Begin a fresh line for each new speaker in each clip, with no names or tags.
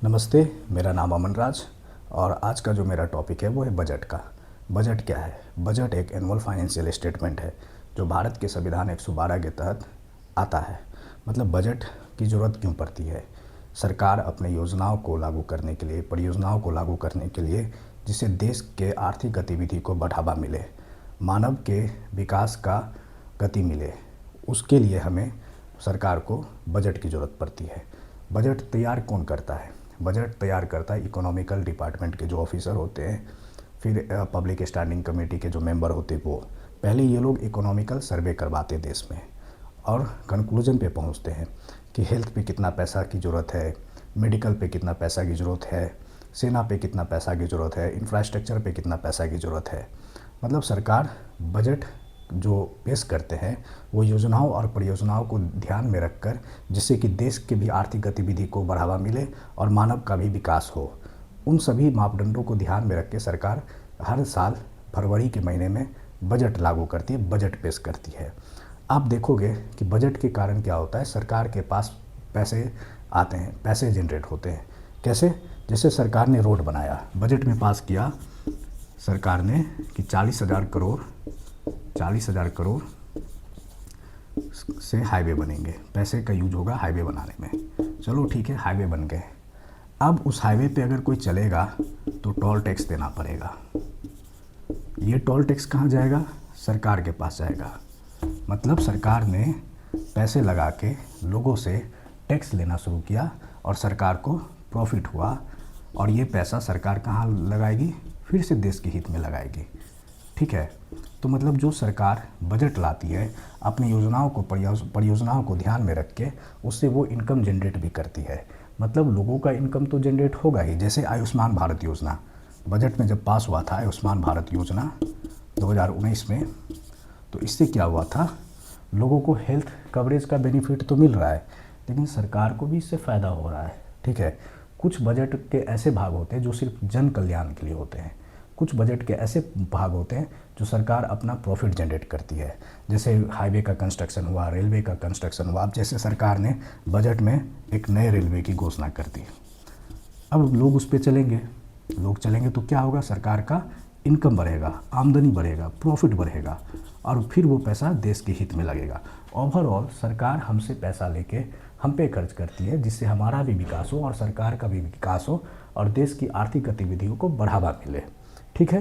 नमस्ते। मेरा नाम अमन राज और आज का जो मेरा टॉपिक है वो है बजट का। बजट क्या है? बजट एक एनुअल फाइनेंशियल स्टेटमेंट है जो भारत के संविधान 112 के तहत आता है। मतलब बजट की ज़रूरत क्यों पड़ती है? सरकार अपने योजनाओं को लागू करने के लिए, परियोजनाओं को लागू करने के लिए, जिससे देश के आर्थिक गतिविधि को बढ़ावा मिले, मानव के विकास का गति मिले, उसके लिए हमें सरकार को बजट की ज़रूरत पड़ती है। बजट तैयार कौन करता है? बजट तैयार करता है इकोनॉमिकल डिपार्टमेंट के जो ऑफिसर होते हैं, फिर पब्लिक स्टैंडिंग कमेटी के जो मेंबर होते हैं वो। पहले ये लोग इकोनॉमिकल सर्वे करवाते देश में और कंक्लूजन पे पहुंचते हैं कि हेल्थ पे कितना पैसा की ज़रूरत है, मेडिकल पे कितना पैसा की ज़रूरत है, सेना पे कितना पैसा की ज़रूरत है, इंफ्रास्ट्रक्चर पे कितना पैसा की ज़रूरत है। मतलब सरकार बजट जो पेश करते हैं वो योजनाओं और परियोजनाओं को ध्यान में रखकर, जिससे कि देश के भी आर्थिक गतिविधि को बढ़ावा मिले और मानव का भी विकास हो, उन सभी मापदंडों को ध्यान में रख के सरकार हर साल फरवरी के महीने में बजट लागू करती है, बजट पेश करती है। आप देखोगे कि बजट के कारण क्या होता है, सरकार के पास पैसे आते हैं, पैसे जनरेट होते हैं। कैसे? जैसे सरकार ने रोड बनाया, बजट में पास किया सरकार ने कि 40,000 करोड़ से हाईवे बनेंगे, पैसे का यूज होगा हाईवे बनाने में। चलो ठीक है, हाईवे बन गए। अब उस हाईवे पे अगर कोई चलेगा तो टोल टैक्स देना पड़ेगा। ये टोल टैक्स कहाँ जाएगा? सरकार के पास जाएगा। मतलब सरकार ने पैसे लगा के लोगों से टैक्स लेना शुरू किया और सरकार को प्रॉफिट हुआ, और ये पैसा सरकार कहाँ लगाएगी? फिर से देश के हित में लगाएगी। ठीक है, तो मतलब जो सरकार बजट लाती है अपनी योजनाओं को, परियोजनाओं को ध्यान में रख के, उससे वो इनकम जनरेट भी करती है। मतलब लोगों का इनकम तो जनरेट होगा ही। जैसे आयुष्मान भारत योजना बजट में जब पास हुआ था, आयुष्मान भारत योजना 2019 में, तो इससे क्या हुआ था, लोगों को हेल्थ कवरेज का बेनिफिट तो मिल रहा है, लेकिन सरकार को भी इससे फ़ायदा हो रहा है। ठीक है, कुछ बजट के ऐसे भाग होते हैं जो सिर्फ जन कल्याण के लिए होते हैं, कुछ बजट के ऐसे भाग होते हैं जो सरकार अपना प्रॉफिट जनरेट करती है। जैसे हाईवे का कंस्ट्रक्शन हुआ, रेलवे का कंस्ट्रक्शन हुआ। अब जैसे सरकार ने बजट में एक नए रेलवे की घोषणा कर दी, अब लोग उस पर चलेंगे, लोग चलेंगे तो क्या होगा, सरकार का इनकम बढ़ेगा, आमदनी बढ़ेगा, प्रॉफिट बढ़ेगा, और फिर वो पैसा देश के हित में लगेगा। ओवरऑल सरकार हमसे पैसा लेके हम पे खर्च करती है, जिससे हमारा भी विकास हो और सरकार का भी विकास हो और देश की आर्थिक गतिविधियों को बढ़ावा मिले। ठीक है,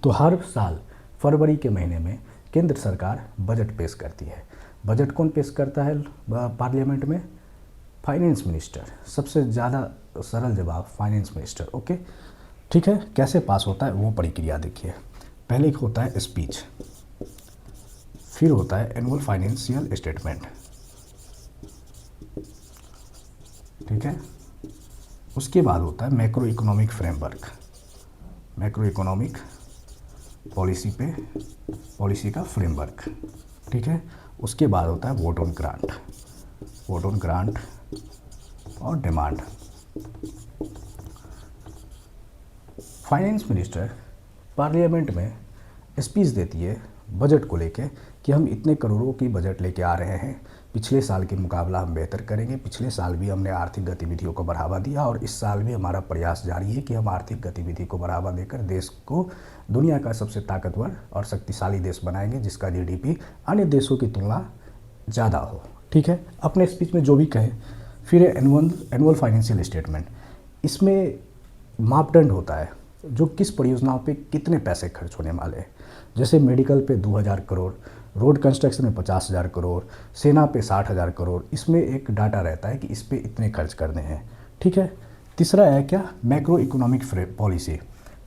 तो हर साल फरवरी के महीने में केंद्र सरकार बजट पेश करती है। बजट कौन पेश करता है पार्लियामेंट में? Finance minister. सबसे ज़्यादा सरल जवाब फाइनेंस मिनिस्टर। ओके, ठीक है। कैसे पास होता है वो प्रक्रिया देखिए। पहले होता है स्पीच, फिर होता है एनुअल फाइनेंशियल स्टेटमेंट। ठीक है, उसके बाद होता है macro economic framework, macro economic policy का फ्रेमवर्क। ठीक है, उसके बाद होता है वोट ऑन ग्रांट और डिमांड। फाइनेंस मिनिस्टर पार्लियामेंट में स्पीच देती है बजट को लेके कि हम इतने करोड़ों की बजट लेके आ रहे हैं, पिछले साल के मुकाबला हम बेहतर करेंगे, पिछले साल भी हमने आर्थिक गतिविधियों को बढ़ावा दिया और इस साल भी हमारा प्रयास जारी है कि हम आर्थिक गतिविधि को बढ़ावा देकर देश को दुनिया का सबसे ताकतवर और शक्तिशाली देश बनाएंगे, जिसका जीडीपी अन्य देशों की तुलना ज़्यादा हो। ठीक है, अपने स्पीच में जो भी कहें। फिर एनुअल फाइनेंशियल स्टेटमेंट, इसमें मापदंड होता है जो किस परियोजनाओं पे कितने पैसे खर्च होने वाले हैं। जैसे मेडिकल पे 2,000 करोड़, रोड कंस्ट्रक्शन में 50,000 करोड़, सेना पे 60,000 करोड़। इसमें एक डाटा रहता है कि इस पे इतने खर्च करने हैं। ठीक है, तीसरा है क्या, macro economic policy.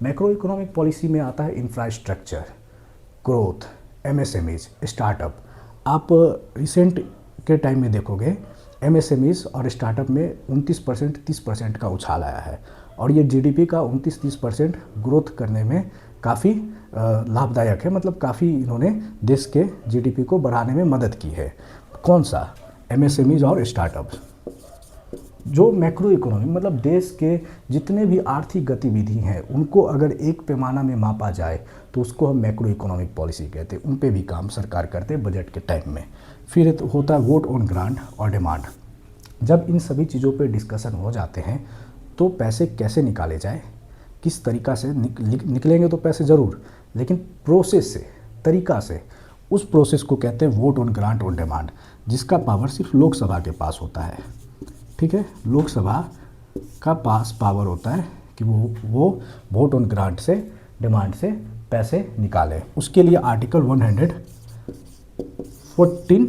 Macro economic policy में आता है इंफ्रास्ट्रक्चर, ग्रोथ, एमएसएमईज, स्टार्टअप। आप रिसेंट के टाइम में देखोगे एमएसएमईज और स्टार्टअप में 29% 30% का उछाल आया है, और ये जीडीपी का 29-30% ग्रोथ करने में काफ़ी लाभदायक है। मतलब काफ़ी इन्होंने देश के जीडीपी को बढ़ाने में मदद की है। कौन सा? एमएसएमईज और स्टार्टअप। जो मैक्रो इकोनॉमी मतलब देश के जितने भी आर्थिक गतिविधि हैं उनको अगर एक पैमाना में मापा जाए तो उसको हम मैक्रो इकोनॉमिक पॉलिसी कहते हैं। उन पे भी काम सरकार करते हैं बजट के टाइम में। फिर होता है वोट ऑन ग्रांट और डिमांड। जब इन सभी चीज़ों पे डिस्कशन हो जाते हैं तो पैसे कैसे निकाले जाए, किस तरीक़ा से निकलेंगे तो पैसे ज़रूर, लेकिन प्रोसेस से, तरीक़ा से, उस प्रोसेस को कहते हैं vote on grant on demand, जिसका पावर सिर्फ लोकसभा के पास होता है। ठीक है, लोकसभा का पास पावर होता है कि वो वोट ऑन ग्रांट से, डिमांड से पैसे निकाले। उसके लिए आर्टिकल 114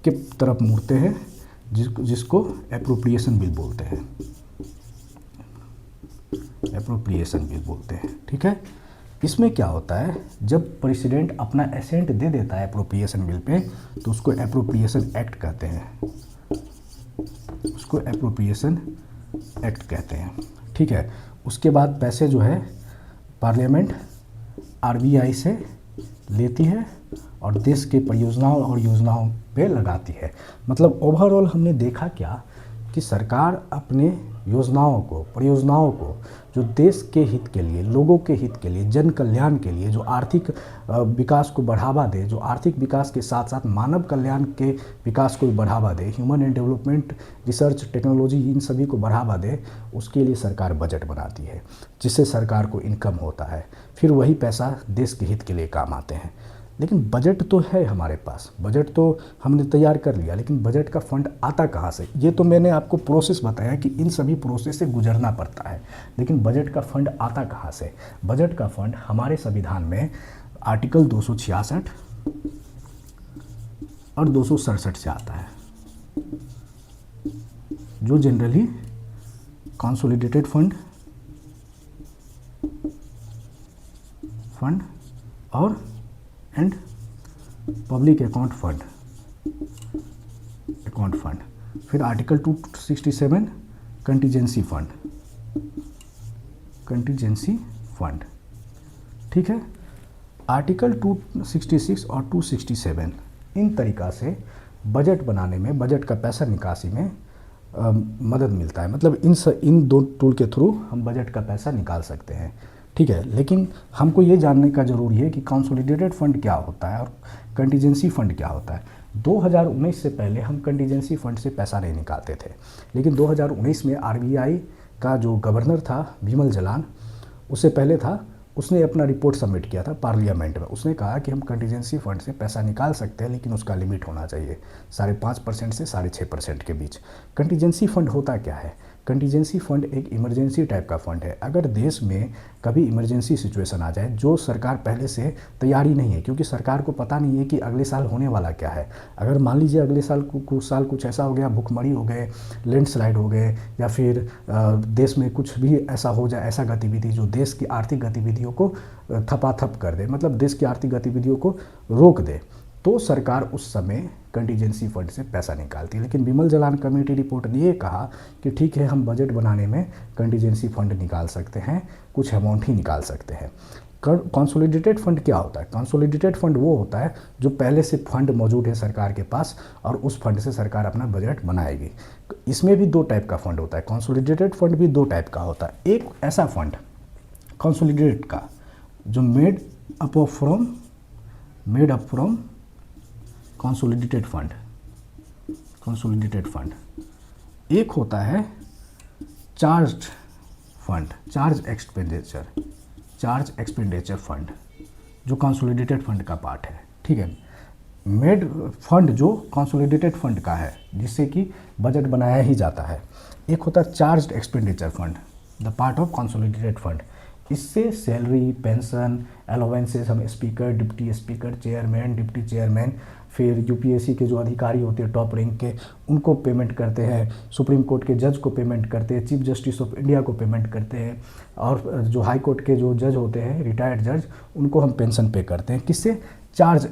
के तरफ मुड़ते हैं, जिसको एप्रोप्रिएशन बिल बोलते हैं, एप्रोप्रिएशन बिल बोलते हैं। ठीक है, इसमें क्या होता है, जब प्रेसिडेंट अपना एसेंट दे देता है एप्रोप्रिएशन बिल पे, तो उसको एप्रोप्रिएशन एक्ट कहते हैं, उसको एप्रोप्रिएशन एक्ट कहते हैं। ठीक है, उसके बाद पैसे जो है पार्लियामेंट आरबीआई से लेती है और देश के परियोजनाओं और योजनाओं पे लगाती है। मतलब ओवरऑल हमने देखा क्या कि सरकार अपने योजनाओं को, परियोजनाओं को, जो देश के हित के लिए, लोगों के हित के लिए, जन कल्याण के लिए, जो आर्थिक विकास को बढ़ावा दे, जो आर्थिक विकास के साथ साथ मानव कल्याण के विकास को भी बढ़ावा दे, human and development, research, technology, इन सभी को बढ़ावा दे, उसके लिए सरकार बजट बनाती है, जिससे सरकार को इनकम होता है। फिर वही पैसा देश के हित के लिए काम आते हैं। लेकिन बजट तो है हमारे पास, बजट तो हमने तैयार कर लिया, लेकिन बजट का फंड आता कहाँ से? ये तो मैंने आपको प्रोसेस बताया कि इन सभी प्रोसेस से गुजरना पड़ता है, लेकिन बजट का फंड आता कहाँ से? बजट का फंड हमारे संविधान में आर्टिकल 266 और 267 से आता है, जो जनरली कंसोलिडेटेड फंड और एंड पब्लिक अकाउंट फंड, फिर आर्टिकल 267 कंटीजेंसी फंड। ठीक है, आर्टिकल 266 और 267 इन तरीक़ा से बजट बनाने में, बजट का पैसा निकासी में मदद मिलता है। मतलब इन दो टूल के थ्रू हम बजट का पैसा निकाल सकते हैं। ठीक है, लेकिन हमको ये जानने का ज़रूरी है कि कंसोलिडेटेड फंड क्या होता है और कंटीजेंसी फंड क्या होता है। 2019 से पहले हम कंटीजेंसी फंड से पैसा नहीं निकालते थे, लेकिन 2019 में आरबीआई का जो गवर्नर था बिमल जलान, उससे पहले था, उसने अपना रिपोर्ट सबमिट किया था पार्लियामेंट में। उसने कहा कि हम कंटीजेंसी फंड से पैसा निकाल सकते हैं, लेकिन उसका लिमिट होना चाहिए 5.5% से 6.5% के बीच। कंटीजेंसी फंड होता क्या है? कंटीजेंसी फंड एक इमरजेंसी टाइप का फंड है। अगर देश में कभी इमरजेंसी सिचुएशन आ जाए, जो सरकार पहले से तैयारी नहीं है, क्योंकि सरकार को पता नहीं है कि अगले साल होने वाला क्या है। अगर मान लीजिए अगले साल कुछ ऐसा हो गया, भूखमरी हो गए, लैंडस्लाइड हो गए, या फिर देश में कुछ भी ऐसा हो जाए, ऐसा गतिविधि जो देश की आर्थिक गतिविधियों को थपाथप कर दे, मतलब देश की आर्थिक गतिविधियों को रोक दे, तो सरकार उस समय कंटीजेंसी फंड से पैसा निकालती है। लेकिन बिमल जलान कमेटी रिपोर्ट ने ये कहा कि ठीक है, हम बजट बनाने में कंटीजेंसी फंड निकाल सकते हैं, कुछ अमाउंट ही निकाल सकते हैं। कंसोलिडेटेड फंड क्या होता है? कंसोलिडेटेड फंड वो होता है जो पहले से फंड मौजूद है सरकार के पास, और उस फंड से सरकार अपना बजट बनाएगी। इसमें भी 2 टाइप का फंड होता है। कंसोलिडेटेड फंड भी 2 टाइप का होता है। एक ऐसा फंड कंसोलिडेटेड का जो made up from consolidated fund. एक होता है चार्ज एक्सपेंडिचर फंड, जो कंसोलिडेटेड फंड का पार्ट है। ठीक है, मेड फंड जो कंसोलिडेटेड फंड का है, जिससे कि बजट बनाया ही जाता है। एक होता है charge expenditure fund, the part of consolidated fund. इससे सैलरी, पेंशन, अलाउंसेस हम speaker, deputy speaker, chairman, deputy chairman, फिर यूपीएससी के जो अधिकारी होते हैं टॉप रैंक के, उनको पेमेंट करते हैं, सुप्रीम कोर्ट के जज को पेमेंट करते हैं, चीफ जस्टिस ऑफ इंडिया को पेमेंट करते हैं, और जो हाई कोर्ट के जो जज होते हैं, रिटायर्ड जज, उनको हम पेंशन पे करते हैं। किससे? चार्ज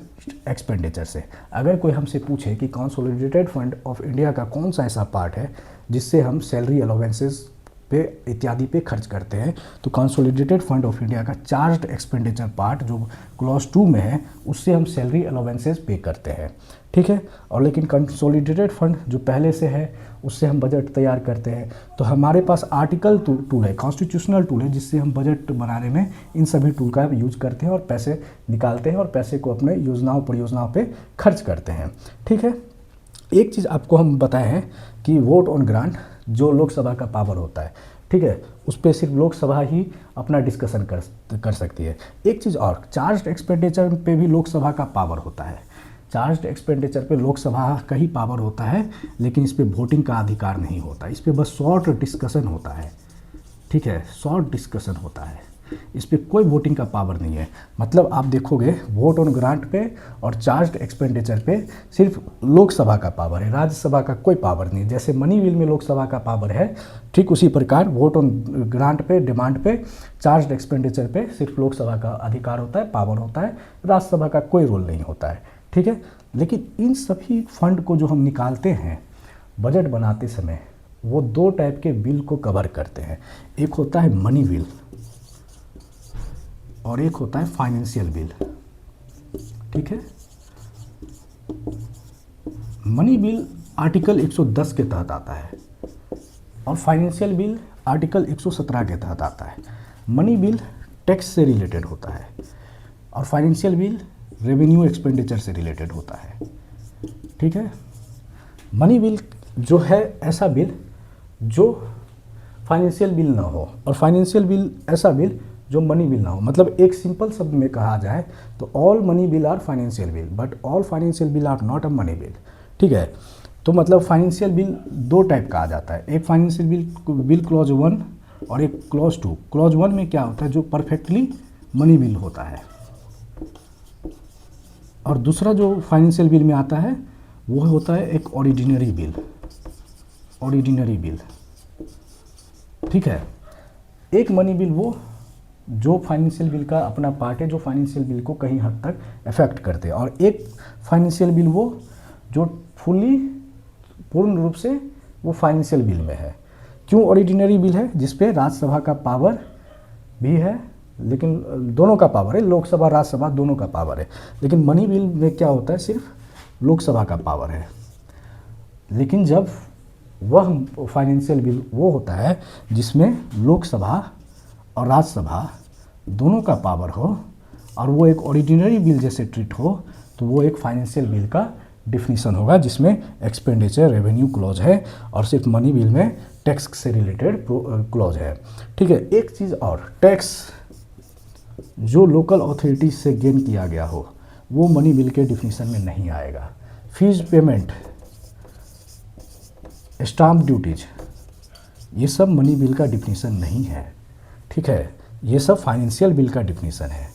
एक्सपेंडिचर से। अगर कोई हमसे पूछे कि कंसोलिडेटेड फंड ऑफ इंडिया का कौन सा ऐसा पार्ट है जिससे हम सैलरी, अलाउंसेस पे इत्यादि पे खर्च करते हैं, तो कंसोलिडेटेड फंड ऑफ इंडिया का चार्ज एक्सपेंडिचर पार्ट जो क्लॉज 2 में है, उससे हम सैलरी अलाउंसेस पे करते हैं। ठीक है, और लेकिन कंसोलिडेटेड फंड जो पहले से है, उससे हम बजट तैयार करते हैं। तो हमारे पास आर्टिकल टूल है, कॉन्स्टिट्यूशनल टूल है, जिससे हम बजट बनाने में इन सभी टूल का यूज करते हैं और पैसे निकालते हैं और पैसे को अपने योजनाओं, परियोजनाओं पे खर्च करते हैं। ठीक है, एक चीज़ आपको हम बताए हैं कि वोट ऑन ग्रांट जो लोकसभा का पावर होता है, ठीक है, उस पर सिर्फ लोकसभा ही अपना डिस्कशन कर सकती है। एक चीज़ और, चार्ज एक्सपेंडिचर पे भी लोकसभा का पावर होता है। चार्ज एक्सपेंडिचर पे लोकसभा का ही पावर होता है, लेकिन इस पे वोटिंग का अधिकार नहीं होता। इस पे बस शॉर्ट डिस्कशन होता है, ठीक है, शॉर्ट डिस्कशन होता है। इस पे कोई वोटिंग का पावर नहीं है। मतलब आप देखोगे वोट ऑन ग्रांट पे और चार्ज एक्सपेंडिचर पे सिर्फ लोकसभा का पावर है, राज्यसभा का कोई पावर नहीं। जैसे मनी बिल में लोकसभा का पावर है, ठीक उसी प्रकार वोट ऑन ग्रांट पे, डिमांड पे, चार्ज एक्सपेंडिचर पे सिर्फ लोकसभा का अधिकार होता है, पावर होता है, राज्यसभा का कोई रोल नहीं होता है, ठीक है। लेकिन इन सभी फंड को जो हम निकालते हैं बजट बनाते समय, वो दो टाइप के बिल को कवर करते हैं। एक होता है मनी बिल और एक होता है फाइनेंशियल बिल, ठीक है। मनी बिल आर्टिकल 110 के तहत आता है और फाइनेंशियल बिल आर्टिकल 117 के तहत आता है। मनी बिल टैक्स से रिलेटेड होता है और फाइनेंशियल बिल रेवेन्यू एक्सपेंडिचर से रिलेटेड होता है, ठीक है। मनी बिल जो है ऐसा बिल जो फाइनेंशियल बिल ना हो और फाइनेंशियल बिल ऐसा बिल जो मनी बिल ना हो। मतलब एक सिंपल शब्द में कहा जाए तो all money bill are financial bill but all financial bill are not a money bill, ठीक है। तो मतलब फाइनेंशियल बिल दो टाइप का आ जाता है, एक फाइनेंशियल बिल क्लॉज 1 और एक क्लॉज 2। क्लॉज 1 में क्या होता है, जो परफेक्टली मनी बिल होता है, और दूसरा जो फाइनेंशियल बिल में आता है वो होता है एक ऑर्डिनरी बिल, ऑर्डिनरी बिल, ठीक है। एक मनी बिल वो जो फाइनेंशियल बिल का अपना पार्ट है, जो फाइनेंशियल बिल को कहीं हद तक अफेक्ट करते हैं, और एक फाइनेंशियल बिल वो जो पूर्ण रूप से वो फाइनेंशियल बिल में है। क्यों ऑर्डिनरी बिल है? जिस पे राज्यसभा का पावर भी है, लेकिन दोनों का पावर है, लोकसभा राज्यसभा दोनों का पावर है। लेकिन मनी बिल में क्या होता है, सिर्फ लोकसभा का पावर है। लेकिन जब वह फाइनेंशियल बिल वो होता है जिसमें लोकसभा और राज्यसभा दोनों का पावर हो और वो एक ऑर्डिनरी बिल जैसे ट्रीट हो, तो वो एक फाइनेंशियल बिल का डिफिनीशन होगा जिसमें एक्सपेंडिचर रेवेन्यू क्लॉज है और सिर्फ मनी बिल में टैक्स से रिलेटेड क्लॉज है, ठीक है। एक चीज़ और, टैक्स जो लोकल अथॉरिटी से गेन किया गया हो वो मनी बिल के डिफिनीशन में नहीं आएगा। फीस पेमेंट, स्टाम्प ड्यूटीज, ये सब मनी बिल का डिफिनीशन नहीं है, ठीक है। ये सब फाइनेंशियल बिल का डिफिनीशन है।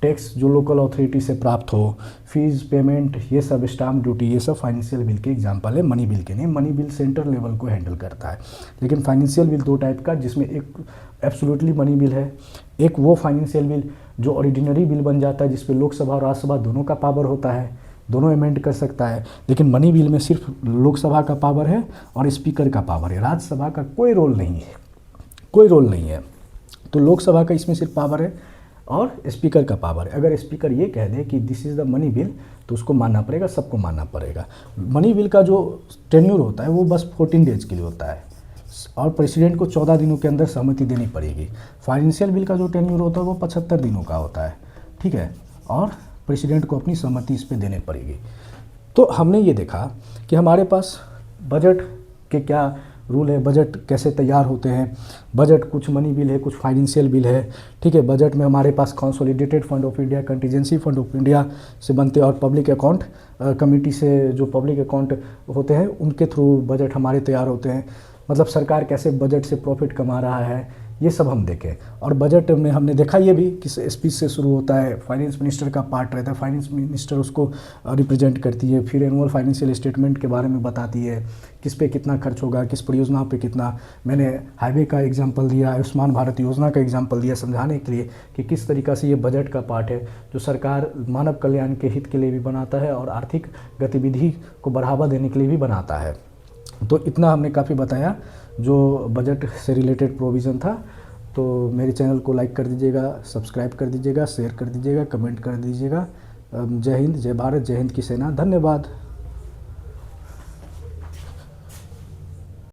टैक्स जो लोकल अथॉरिटी से प्राप्त हो, फीस पेमेंट, ये सब स्टाम्प ड्यूटी, ये सब फाइनेंशियल बिल के एग्जांपल है, मनी बिल के नहीं। मनी बिल सेंटर लेवल को हैंडल करता है। लेकिन फाइनेंशियल बिल दो टाइप का, जिसमें एक एब्सोल्युटली मनी बिल है, एक वो फाइनेंशियल बिल जो ऑर्डिनरी बिल बन जाता है जिस पे लोकसभा और राज्यसभा दोनों का पावर होता है, दोनों अमेंड कर सकता है। लेकिन मनी बिल में सिर्फ लोकसभा का पावर है और स्पीकर का पावर है, राज्यसभा का कोई रोल नहीं है, कोई रोल नहीं है। तो लोकसभा का इसमें सिर्फ पावर है और स्पीकर का पावर है। अगर स्पीकर ये कह दे कि this is the money bill, तो उसको मानना पड़ेगा, सबको मानना पड़ेगा। मनी बिल का जो टेन्यूर होता है वो बस 14 डेज के लिए होता है और प्रेसिडेंट को 14 दिनों के अंदर सहमति देनी पड़ेगी। फाइनेंशियल बिल का जो टेन्यूर होता है वो 75 दिनों का होता है, ठीक है, और प्रेसिडेंट को अपनी सहमति इस पर देनी पड़ेगी। तो हमने ये देखा कि हमारे पास बजट के क्या रूल है, बजट कैसे तैयार होते हैं। बजट कुछ मनी बिल है, कुछ फाइनेंशियल बिल है, ठीक है। बजट में हमारे पास consolidated fund of India, contingency fund of India से बनते हैं और पब्लिक अकाउंट कमेटी से जो पब्लिक अकाउंट होते हैं उनके थ्रू बजट हमारे तैयार होते हैं। मतलब सरकार कैसे बजट से प्रॉफिट कमा रहा है, ये सब हम देखें। और बजट में हमने देखा ये भी कि स्पीच से शुरू होता है, फाइनेंस मिनिस्टर का पार्ट रहता है, फाइनेंस मिनिस्टर उसको रिप्रेजेंट करती है, फिर एनुअल फाइनेंशियल स्टेटमेंट के बारे में बताती है, किस पे कितना खर्च होगा, किस परियोजना पे कितना। मैंने हाईवे का एग्जांपल दिया, आयुष्मान भारत योजना का एग्जांपल दिया समझाने के लिए कि किस तरीक़ा से ये बजट का पार्ट है जो सरकार मानव कल्याण के हित के लिए भी बनाता है और आर्थिक गतिविधि को बढ़ावा देने के लिए भी बनाता है। तो इतना हमने काफ़ी बताया जो बजट से रिलेटेड प्रोविज़न था। तो मेरे चैनल को लाइक कर दीजिएगा, सब्सक्राइब कर दीजिएगा, शेयर कर दीजिएगा, कमेंट कर दीजिएगा। जय हिंद, जय भारत, जय हिंद की सेना। धन्यवाद।